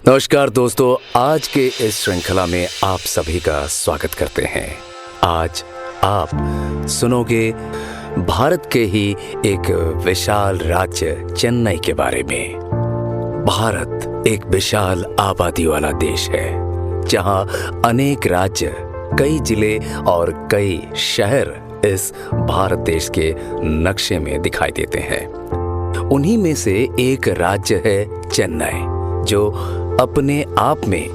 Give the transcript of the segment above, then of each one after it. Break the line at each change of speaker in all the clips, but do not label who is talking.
नमस्कार दोस्तों, आज के इस श्रृंखला में आप सभी का स्वागत करते हैं। आज आप सुनोगे भारत के ही एक विशाल राज्य चेन्नई के बारे में। भारत एक विशाल आबादी वाला देश है जहां अनेक राज्य, कई जिले और कई शहर इस भारत देश के नक्शे में दिखाई देते हैं। उन्हीं में से एक राज्य है चेन्नई, जो अपने आप में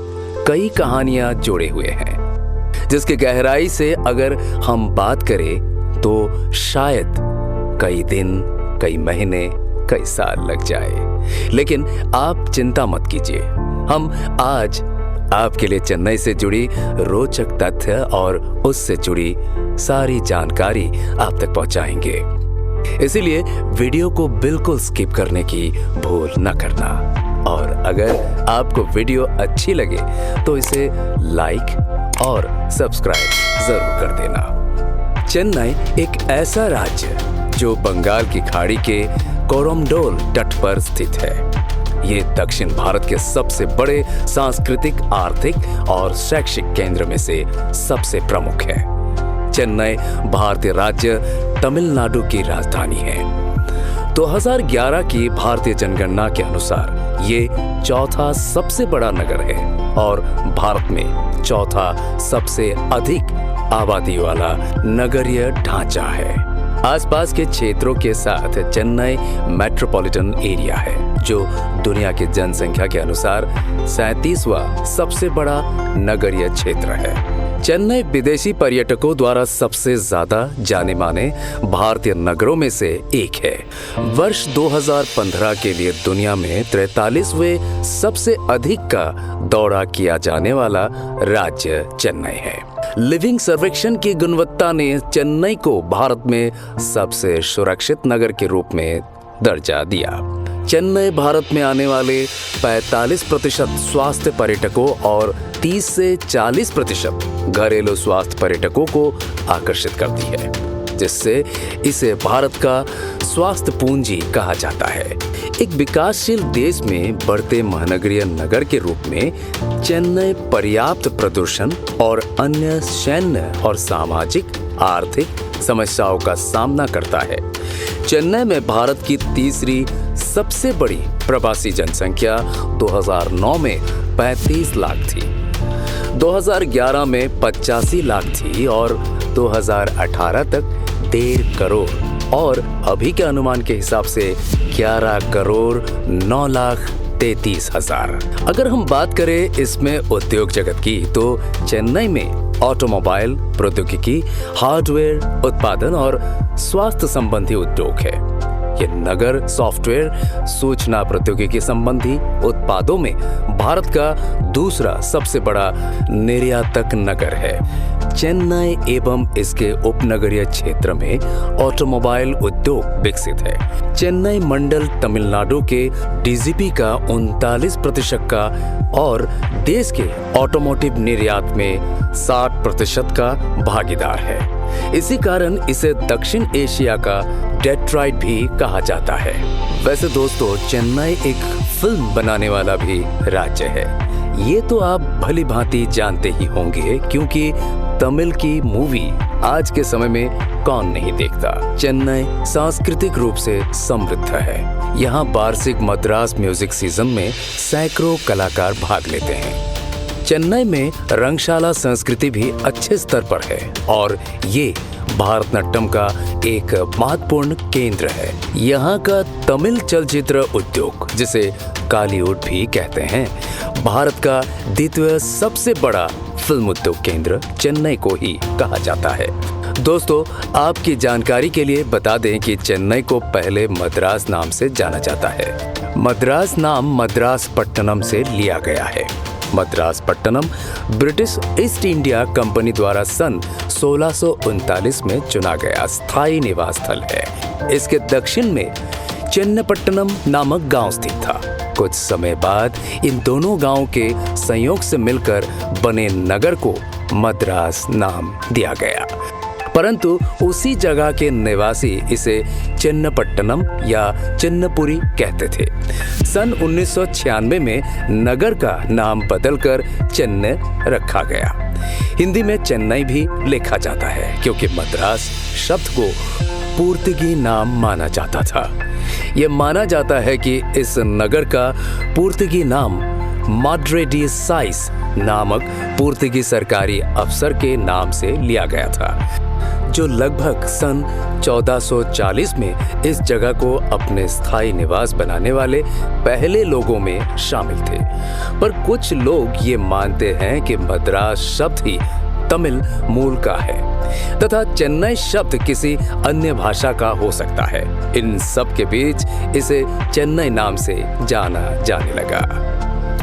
कई कहानियां जोड़े हुए हैं, जिसके गहराई से अगर हम बात करें तो शायद कई दिन, कई महीने, कई साल लग जाए। लेकिन आप चिंता मत कीजिए, हम आज आपके लिए चेन्नई से जुड़ी रोचक तथ्य और उससे जुड़ी सारी जानकारी आप तक पहुंचाएंगे। इसीलिए वीडियो को बिल्कुल स्किप करने की भूल न करना, और अगर आपको वीडियो अच्छी लगे तो इसे लाइक और सब्सक्राइब जरूर कर देना। चेन्नई एक ऐसा राज्य जो बंगाल की खाड़ी के कोरमंडल तट पर स्थित है। ये दक्षिण भारत के सबसे बड़े सांस्कृतिक, आर्थिक और शैक्षिक केंद्र में से सबसे प्रमुख है। चेन्नई भारतीय राज्य तमिलनाडु की राजधानी है। 2011 की भारतीय जनगणना के अनुसार ये चौथा सबसे बड़ा नगर है और भारत में चौथा सबसे अधिक आबादी वाला नगरीय ढांचा है। आसपास के क्षेत्रों के साथ चेन्नई मेट्रोपॉलिटन एरिया है, जो दुनिया की जनसंख्या के अनुसार 37वां सबसे बड़ा नगरीय क्षेत्र है। चेन्नई विदेशी पर्यटकों द्वारा सबसे ज्यादा जाने माने भारतीय नगरों में से एक है। वर्ष 2015 के लिए दुनिया में 43वें सबसे अधिक का दौरा किया जाने वाला राज्य चेन्नई है। लिविंग सर्वेक्षण की गुणवत्ता ने चेन्नई को भारत में सबसे सुरक्षित नगर के रूप में दर्जा दिया। चेन्नई भारत में आने वाले 45% स्वास्थ्य पर्यटकों और 30 से 40% घरेलू स्वास्थ्य पर्यटकों को आकर्षित करती है, जिससे इसे भारत का स्वास्थ्य पूंजी कहा जाता है। एक विकासशील देश में बढ़ते महानगरीय नगर के रूप में चेन्नई पर्याप्त प्रदूषण और अन्य सैन्य और सामाजिक, आर्थिक समस्याओं का सामना करता है। चेन्नई में भारत की तीसरी सबसे बड़ी प्रवासी जनसंख्या 2009 में 35 लाख थी, 2011 में 85 लाख थी और 2018 तक 1.5 करोड़ और अभी के अनुमान के हिसाब से 11 करोड़ 9 लाख 33 हजार। अगर हम बात करें इसमें उद्योग जगत की, तो चेन्नई में ऑटोमोबाइल प्रौद्योगिकी, हार्डवेयर उत्पादन और स्वास्थ्य संबंधी उद्योग है। ये नगर सॉफ्टवेयर, सूचना प्रौद्योगिकी संबंधी उत्पादों में भारत का दूसरा सबसे बड़ा निर्यातक नगर है। चेन्नई एवं इसके उपनगरीय क्षेत्र में ऑटोमोबाइल उद्योग विकसित है। चेन्नई मंडल तमिलनाडु के डीजीपी का 39% का और देश के ऑटोमोटिव निर्यात में 60% का भागीदार है। इसी कारण इसे दक्षिण एशिया का डेट्रॉइट भी कहा जाता है। वैसे दोस्तों, चेन्नई एक फिल्म बनाने वाला भी राज्य है। ये तो आप भली भांति जानते ही होंगे, क्योंकि तमिल की मूवी आज के समय में कौन नहीं देखता। चेन्नई सांस्कृतिक रूप से समृद्ध है। यहाँ वार्षिक मद्रास म्यूजिक सीजन में सैकड़ों कलाकार भाग लेते हैं। चेन्नई में रंगशाला संस्कृति भी अच्छे स्तर पर है और ये भारतनाट्यम का एक महत्वपूर्ण केंद्र है। यहाँ का तमिल चलचित्र उद्योग, जिसे कॉलीवुड भी कहते हैं, भारत का द्वितीय सबसे बड़ा फिल्म उद्योग केंद्र चेन्नई को ही कहा जाता है। दोस्तों, आपकी जानकारी के लिए बता दें कि चेन्नई को पहले मद्रास नाम से जाना जाता है। मद्रास नाम मद्रास पट्टनम से लिया गया है। Madras Pattanam British east India company द्वारा सन 1639 में चुना गया स्थायी निवास स्थल है। इसके दक्षिण में चेन्नपट्टनम नामक गांव स्थित था। कुछ समय बाद इन दोनों गांवों के संयोग से मिलकर बने नगर को मद्रास नाम दिया गया, परंतु उसी जगह के निवासी इसे चेन्नपट्टनम या चेन्नपुरी कहते थे। सन 1996 में नगर का नाम बदलकर चेन्नई रखा गया। हिंदी में चेन्नई भी लिखा जाता है क्योंकि मद्रास शब्द को पुर्तगी नाम माना जाता था। यह माना जाता है कि इस नगर का पुर्तगी नाम माड्रे डी साइस नामक पुर्तगी सरकारी अफसर के नाम से लिया गया था, जो लगभग सन 1440 में इस जगह को अपने स्थायी निवास बनाने वाले पहले लोगों में शामिल थे। पर कुछ लोग ये मानते हैं कि मद्रास शब्द ही तमिल मूल का है तथा चेन्नई शब्द किसी अन्य भाषा का हो सकता है। इन सब के बीच इसे चेन्नई नाम से जाना जाने लगा।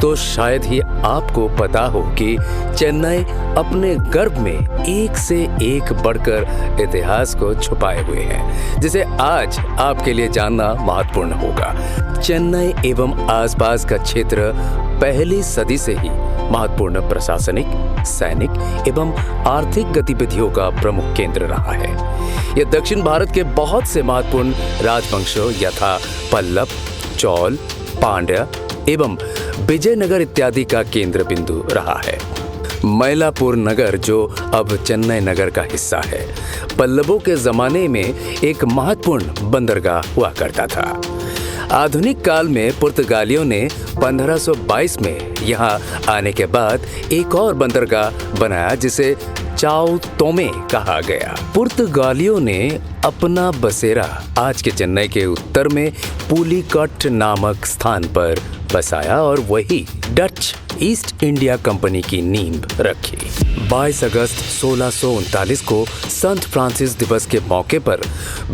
तो शायद ही आपको पता हो कि चेन्नई अपने गर्भ में एक से एक बढ़कर इतिहास को छुपाए हुए हैं, जिसे आज आपके लिए जानना महत्वपूर्ण होगा। चेन्नई एवं आसपास का क्षेत्र पहली सदी से ही महत्वपूर्ण प्रशासनिक, सैनिक एवं आर्थिक गतिविधियों का प्रमुख केंद्र रहा है। यह दक्षिण भारत के बहुत से महत्वपूर्ण राजवंशों यथा पल्लव, चोल, पांड्या एवं विजयनगर इत्यादि का केंद्र बिंदु रहा है। मैलापुर नगर, जो अब चेन्नई नगर का हिस्सा है, पल्लवों के जमाने में एक महत्वपूर्ण बंदरगाह हुआ करता था। आधुनिक काल में पुर्तगालियों ने 1522 में यहाँ आने के बाद एक और बंदरगाह बनाया जिसे चाओ तोमे कहा गया। पुर्तगालियों ने अपना बसेरा आज के चेन्नई के उत्तर में पुलिकट नामक स्थान पर बसाया और वही डच ईस्ट इंडिया कंपनी की नींव रखी। 22 अगस्त 1639 को संत फ्रांसिस दिवस के मौके पर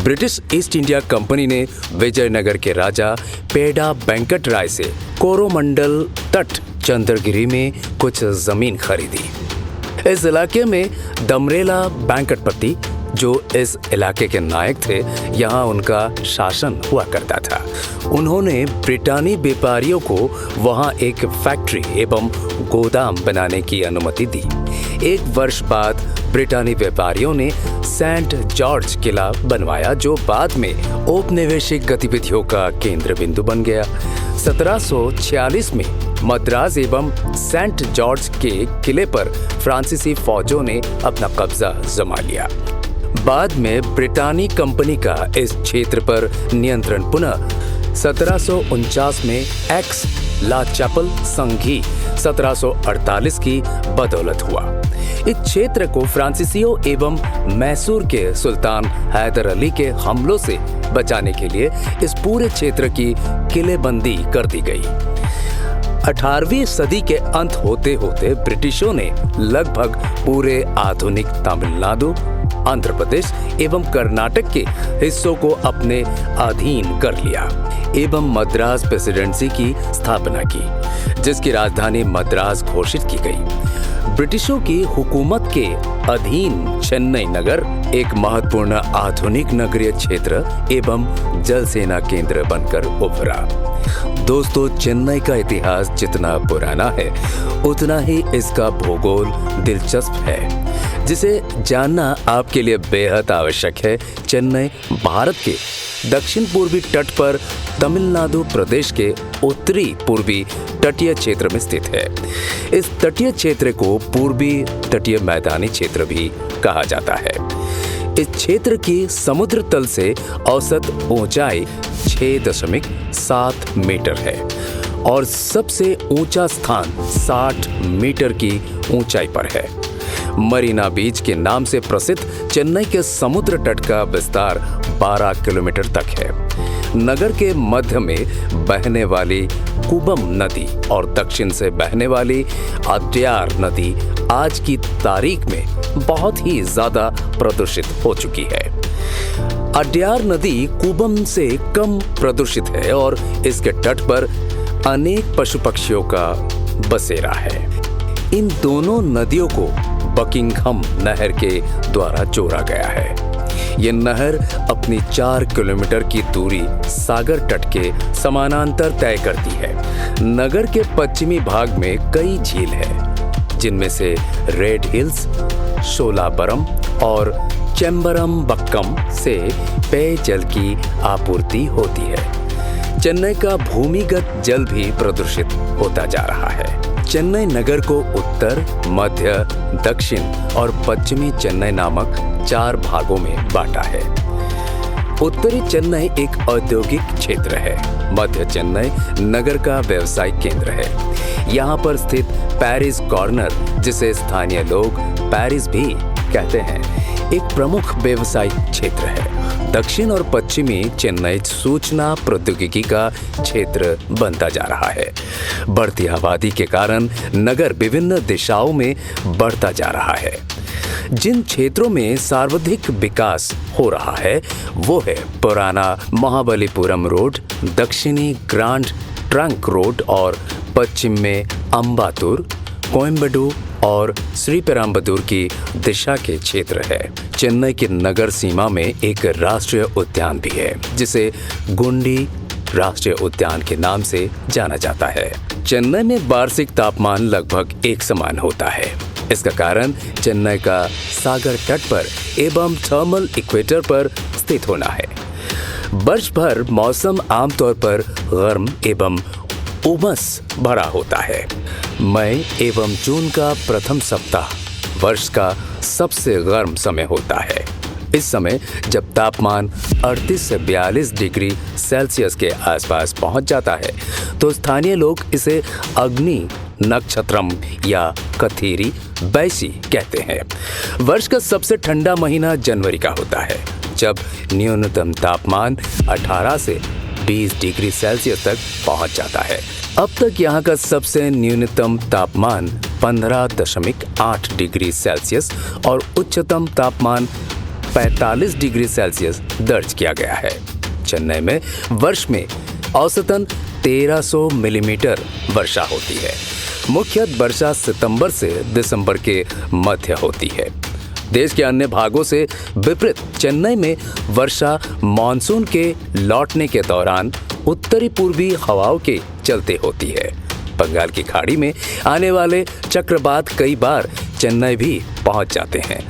ब्रिटिश ईस्ट इंडिया कंपनी ने विजयनगर के राजा पेड़ा वेंकट राय से कोरोमंडल तट चंद्रगिरी में कुछ जमीन खरीदी। इस इलाके में दमरेला वेंकटपति, जो इस इलाके के नायक थे, यहाँ उनका शासन हुआ करता था। उन्होंने ब्रिटानी व्यापारियों को वहाँ एक फैक्ट्री एवं गोदाम बनाने की अनुमति दी। एक वर्ष बाद ब्रिटानी व्यापारियों ने सेंट जॉर्ज किला बनवाया, जो बाद में औपनिवेशिक गतिविधियों का केंद्र बिंदु बन गया। 1746 में मद्रास एवं सेंट जॉर्ज के किले पर फ्रांसीसी फौजों ने अपना कब्जा जमा लिया। बाद में ब्रिटानी कंपनी का इस क्षेत्र पर नियंत्रण पुनः 1749 में एक्स ला चैपल संघी 1748 की बदौलत हुआ। इस क्षेत्र को फ्रांसीसियों एवं मैसूर के सुल्तान हैदर अली के हमलों से बचाने के लिए इस पूरे क्षेत्र की किलेबंदी कर दी गई। 18वीं सदी के अंत होते होते ब्रिटिशों ने लगभग पूरे आधुनिक तमिलनाडु, आंध्र प्रदेश एवं कर्नाटक के हिस्सों को अपने अधीन कर लिया एवं मद्रास प्रेसिडेंसी की स्थापना की, जिसकी राजधानी मद्रास घोषित की गई। ब्रिटिशों की हुकूमत के अधीन चेन्नई नगर एक महत्वपूर्ण आधुनिक नगरीय क्षेत्र एवं जल सेना केंद्र बनकर उभरा। दोस्तों, चेन्नई का इतिहास जितना पुराना है उतना ही इसका भूगोल दिलचस्प है, जिसे जानना आपके लिए बेहद आवश्यक है। चेन्नई भारत के दक्षिण पूर्वी तट पर तमिलनाडु प्रदेश के उत्तरी पूर्वी तटीय क्षेत्र में स्थित है। इस तटीय क्षेत्र को पूर्वी तटीय मैदानी क्षेत्र भी कहा जाता है। इस क्षेत्र की समुद्र तल से औसत ऊंचाई 6.7 मीटर है और सबसे ऊंचा स्थान 60 मीटर की ऊंचाई पर है। मरीना बीच के नाम से प्रसिद्ध चेन्नई के समुद्र तट का विस्तार 12 किलोमीटर तक है। नगर के मध्य में बहने वाली कुबम नदी और दक्षिण से बहने वाली अड्यार नदी आज की तारीख में बहुत ही ज्यादा प्रदूषित हो चुकी है। अड्यार नदी कुबम से कम प्रदूषित है और इसके तट पर अनेक पशु पक्षियों का बसेरा है। इन दोनों नदियों को बकिंघम नहर के द्वारा जोड़ा गया है। ये नहर अपनी 4 किलोमीटर की दूरी सागर तट के समानांतर तय करती है। नगर के पश्चिमी भाग में कई झील है, जिनमें से रेड हिल्स, शोलाबरम और चेम्बरमबक्कम से पेयजल की आपूर्ति होती है। चेन्नई का भूमिगत जल भी प्रदूषित होता जा रहा है। चेन्नई नगर को उत्तर, मध्य, दक्षिण और पश्चिमी चेन्नई नामक 4 भागों में बांटा है। उत्तरी चेन्नई एक औद्योगिक क्षेत्र है। मध्य चेन्नई नगर का व्यावसायिक केंद्र है। यहाँ पर स्थित पेरिस कॉर्नर, जिसे स्थानीय लोग पेरिस भी कहते हैं, एक प्रमुख व्यावसायिक क्षेत्र है। दक्षिण और पश्चिमी चेन्नई सूचना प्रौद्योगिकी का क्षेत्र बनता जा रहा है। बढ़ती आबादी के कारण नगर विभिन्न दिशाओं में बढ़ता जा रहा है। जिन क्षेत्रों में सर्वाधिक विकास हो रहा है वो है पुराना महाबलीपुरम रोड, दक्षिणी ग्रांड ट्रंक रोड और पश्चिम में अम्बातूर, कोयम्बटूर और श्रीपेरुम्बदूर की दिशा के क्षेत्र है। चेन्नई की नगर सीमा में एक राष्ट्रीय उद्यान भी है, जिसे गुंडी राष्ट्रीय उद्यान के नाम से जाना जाता है। चेन्नई में वार्षिक तापमान लगभग एक समान होता है। इसका कारण चेन्नई का सागर तट पर एवं थर्मल इक्वेटर पर स्थित होना है। वर्ष भर मौसम आमतौर पर गर्म एवं उमस भरा होता है। मई एवं जून का प्रथम सप्ताह वर्ष का सबसे गर्म समय होता है। इस समय जब तापमान 38 से 42 डिग्री सेल्सियस के आसपास पहुंच जाता है तो स्थानीय लोग इसे अग्नि नक्षत्रम या कथेरी बैसी कहते हैं। वर्ष का सबसे ठंडा महीना जनवरी का होता है, जब न्यूनतम तापमान 18 से 20 डिग्री सेल्सियस तक पहुंच जाता है। अब तक यहाँ का सबसे न्यूनतम तापमान 15.8 डिग्री सेल्सियस और उच्चतम तापमान 45 डिग्री सेल्सियस दर्ज किया गया है। चेन्नई में वर्ष में औसतन 1300 मिलीमीटर वर्षा होती है। मुख्य वर्षा सितंबर से दिसंबर के मध्य होती है। देश के अन्य भागों से विपरीत चेन्नई में वर्षा मानसून के लौटने के दौरान उत्तरी पूर्वी हवाओं के चलते होती है। बंगाल की खाड़ी में आने वाले चक्रवात कई बार चेन्नई भी पहुंच जाते हैं।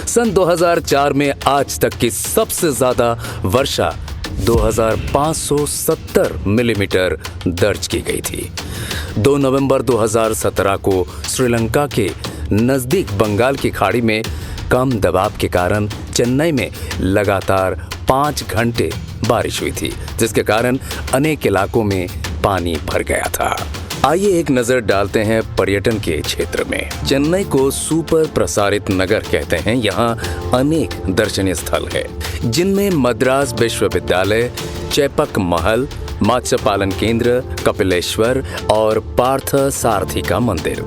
सन 2004 में आज तक की सबसे ज्यादा वर्षा 2570 मिलीमीटर दर्ज की गई थी। 2 नवंबर 2017 को श्रीलंका के नजदीक बंगाल की खाड़ी में कम दबाव के कारण चेन्नई में लगातार 5 घंटे बारिश हुई थी, जिसके कारण अनेक इलाकों में पानी भर गया था। आइए एक नजर डालते हैं पर्यटन के क्षेत्र में। चेन्नई को सुपर प्रसारित नगर कहते हैं। यहाँ अनेक दर्शनीय स्थल है, जिनमें मद्रास विश्वविद्यालय, चैपक महल, मत्स्य पालन केंद्र, कपिलेश्वर और पार्थ सारथी का मंदिर,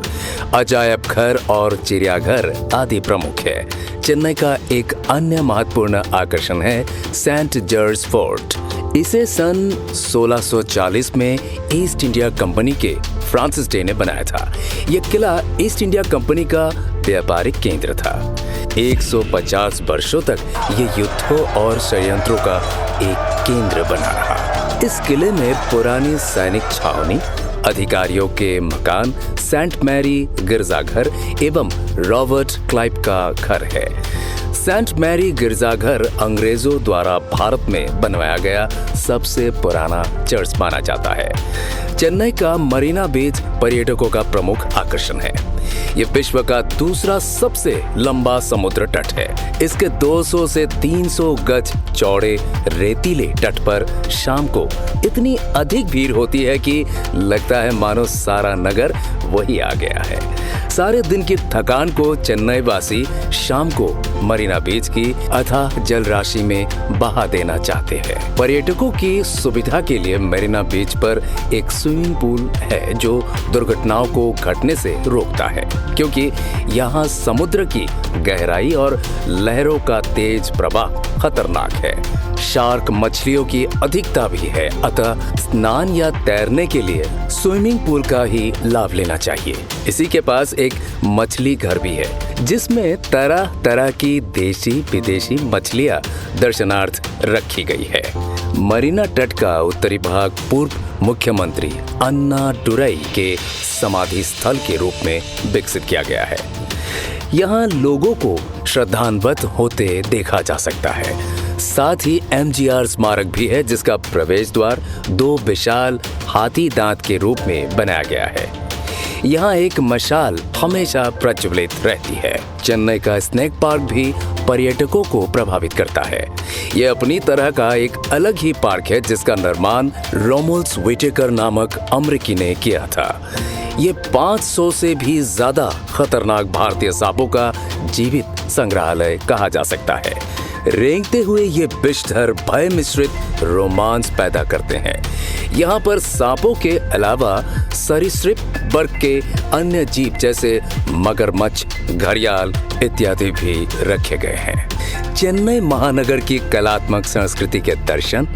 अजायब घर और चिड़ियाघर आदि प्रमुख है। चेन्नई का एक अन्य महत्वपूर्ण आकर्षण है सेंट जॉर्ज फोर्ट। इसे सन 1640 में ईस्ट इंडिया कंपनी के फ्रांसिस डे ने बनाया था। यह किला ईस्ट इंडिया कंपनी का व्यापारिक केंद्र था। 150 वर्षों तक ये युद्धों और षड्यंत्रों का एक केंद्र बना रहा। इस किले में पुरानी सैनिक छावनी, अधिकारियों के मकान, सेंट मैरी गिरजाघर एवं रॉबर्ट क्लाइव का घर है। सेंट मैरी गिरजाघर अंग्रेजों द्वारा भारत में बनवाया गया सबसे पुराना चर्च माना जाता है। चेन्नई का मरीना बीच पर्यटकों का प्रमुख आकर्षण है। यह विश्व का दूसरा सबसे लंबा समुद्र तट है। इसके 200 से 300 गज चौड़े रेतीले तट पर शाम को इतनी अधिक भीड़ होती है कि लगता है मानो सारा नगर वही आ गया है। सारे दिन की थकान को चेन्नई वासी शाम को मरीना बीच की अथाह जल राशि में बहा देना चाहते हैं। पर्यटकों की सुविधा के लिए मरीना बीच पर एक स्विमिंग पूल है, जो दुर्घटनाओं को घटने से रोकता है, क्योंकि यहाँ समुद्र की गहराई और लहरों का तेज प्रवाह खतरनाक है। शार्क मछलियों की अधिकता भी है, अतः स्नान या तैरने के लिए स्विमिंग पूल का ही लाभ लेना चाहिए। इसी के पास एक मछली घर भी है, जिसमें तरह तरह की देशी विदेशी मछलियां दर्शनार्थ रखी गई है। मरीना तट का उत्तरी भाग पूर्व मुख्यमंत्री अन्ना डुरई के समाधि स्थल के रूप में विकसित किया गया है। यहाँ लोगों को श्रद्धान्वित होते देखा जा सकता है। साथ ही MGR स्मारक भी है, जिसका प्रवेश द्वार 2 विशाल हाथी दांत के रूप में बनाया गया है। यहाँ एक मशाल हमेशा प्रज्वलित रहती है। चेन्नई का स्नेक पार्क भी पर्यटकों को प्रभावित करता है। यह अपनी तरह का एक अलग ही पार्क है, जिसका निर्माण रोमुल्स व्हिटेकर नामक अमेरिकी ने किया था। ये 500 से भी ज्यादा खतरनाक भारतीय सांपों का जीवित संग्रहालय कहा जा सकता है। रेंगते हुए ये विषधर भय मिश्रित रोमांच पैदा करते हैं। यहाँ पर सांपों के अलावा सरीसृप वर्ग के अन्य जीव जैसे मगरमच्छ, घड़ियाल इत्यादि भी रखे गए हैं। चेन्नई महानगर की कलात्मक संस्कृति के दर्शन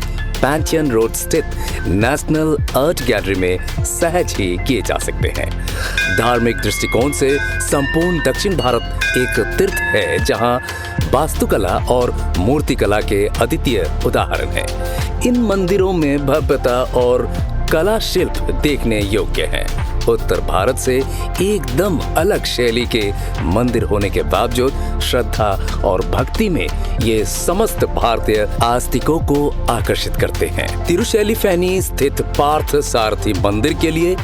पैंथियन रोड स्थित नेशनल आर्ट गैलरी में सहज ही किए जा सकते हैं। धार्मिक दृष्टिकोण से संपूर्ण दक्षिण भारत एक तीर्थ है, जहां वास्तुकला और मूर्तिकला के अद्वितीय उदाहरण हैं। इन मंदिरों में भव्यता और कला शिल्प देखने योग्य हैं। उत्तर भारत से एकदम अलग शैली के मंदिर होने के बावजूद श्रद्धा और भक्ति में ये समस्त भारतीय आस्तिकों को आकर्षित करते हैं। तिरुशैलीफेनी स्थित पार्थ सारथी मंदिर के लिए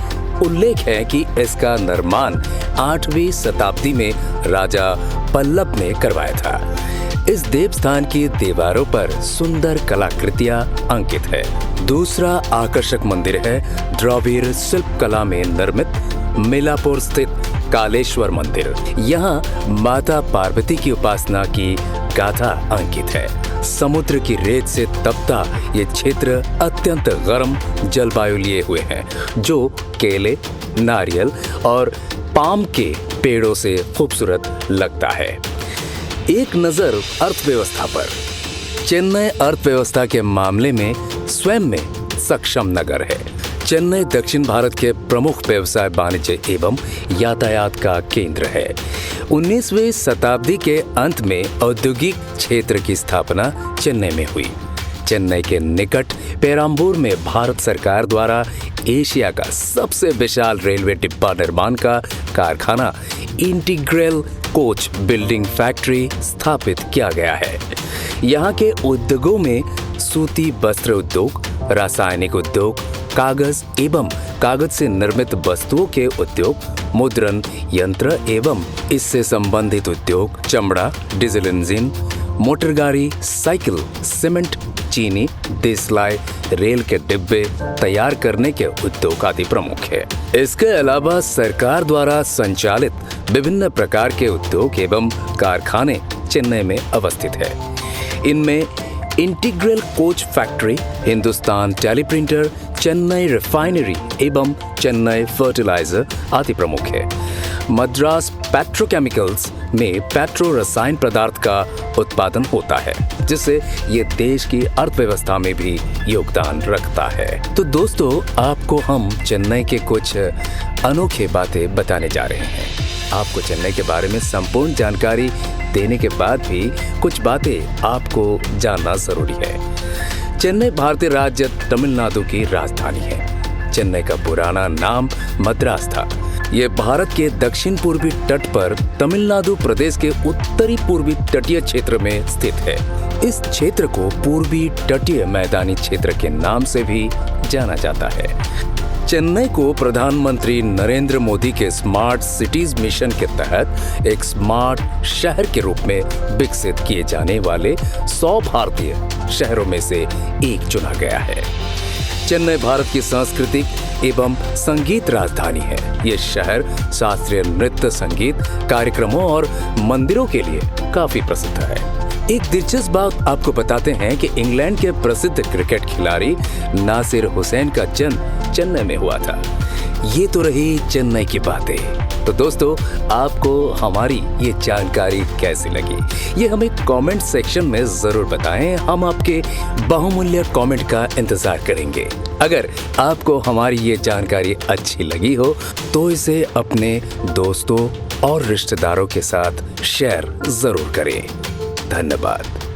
उल्लेख है कि इसका निर्माण 8वीं शताब्दी में राजा पल्लव ने करवाया था। इस देवस्थान की दीवारों पर सुंदर कलाकृतियां अंकित है। दूसरा आकर्षक मंदिर है द्रविड़ शिल्प कला में निर्मित मिलापुर स्थित कालेश्वर मंदिर। यहाँ माता पार्वती की उपासना की गाथा अंकित है। समुद्र की रेत से तपता ये क्षेत्र अत्यंत गर्म जलवायु लिए हुए है, जो केले, नारियल और पाम के पेड़ों से खूबसूरत लगता है। एक नजर अर्थव्यवस्था पर। चेन्नई अर्थव्यवस्था के मामले में स्वयं में सक्षम नगर है। चेन्नई दक्षिण भारत के प्रमुख व्यवसाय, वाणिज्य एवं यातायात का केंद्र है। 19वीं शताब्दी के अंत में औद्योगिक क्षेत्र की स्थापना चेन्नई में हुई। चेन्नई के निकट पेराम्बूर में भारत सरकार द्वारा एशिया का सबसे विशाल रेलवे डिब्बा निर्माण का कारखाना इंटीग्रल कोच बिल्डिंग फैक्ट्री स्थापित किया गया है। यहाँ के उद्योगों में सूती वस्त्र उद्योग, रासायनिक उद्योग, कागज एवं कागज से निर्मित वस्तुओं के उद्योग, मुद्रण यंत्र एवं इससे संबंधित उद्योग, चमड़ा, डीजल इंजन, मोटर गाड़ी, साइकिल, सीमेंट, चीनी, देसलाई, रेल के डिब्बे तैयार करने के उद्योग आदि प्रमुख है। इसके अलावा सरकार द्वारा संचालित विभिन्न प्रकार के उद्योग एवं कारखाने चेन्नई में अवस्थित है। इनमें integral coach factory, Hindustan teleprinter, Chennai refinery एवं चेन्नई फर्टिलाइजर आदि प्रमुख है। मद्रास पेट्रोकेमिकल्स में पेट्रो रसायन पदार्थ का उत्पादन होता है, जिससे ये देश की अर्थव्यवस्था में भी योगदान रखता है। तो दोस्तों, आपको हम चेन्नई के कुछ अनोखे बातें बताने जा रहे हैं। आपको चेन्नई के बारे में संपूर्ण जानकारी देने के बाद भी कुछ बातें आपको जानना जरूरी है। चेन्नई भारतीय राज्य तमिलनाडु की राजधानी है। चेन्नई का पुराना नाम मद्रास था। ये भारत के दक्षिण पूर्वी तट पर तमिलनाडु प्रदेश के उत्तरी पूर्वी तटीय क्षेत्र में स्थित है। इस क्षेत्र को पूर्वी तटीय मैदानी क्षेत्र के नाम से भी जाना जाता है। चेन्नई को प्रधानमंत्री नरेंद्र मोदी के स्मार्ट सिटीज मिशन के तहत एक स्मार्ट शहर के रूप में विकसित किए जाने वाले 100 भारतीय शहरों में से एक चुना गया है। चेन्नई भारत की सांस्कृतिक एवं संगीत राजधानी है। ये शहर शास्त्रीय नृत्य, संगीत कार्यक्रमों और मंदिरों के लिए काफी प्रसिद्ध है। एक दिलचस्प बात आपको बताते हैं कि इंग्लैंड के प्रसिद्ध क्रिकेट खिलाड़ी नासिर हुसैन का जन्म चेन्नई में हुआ था। ये तो रही चेन्नई की बातें। तो दोस्तों, आपको हमारी ये जानकारी कैसी लगी, ये हमें कमेंट सेक्शन में जरूर बताएं। हम आपके बहुमूल्य कमेंट का इंतजार करेंगे। अगर आपको हमारी ये जानकारी अच्छी लगी हो तो इसे अपने दोस्तों और रिश्तेदारों के साथ शेयर जरूर करें। धन्यवाद।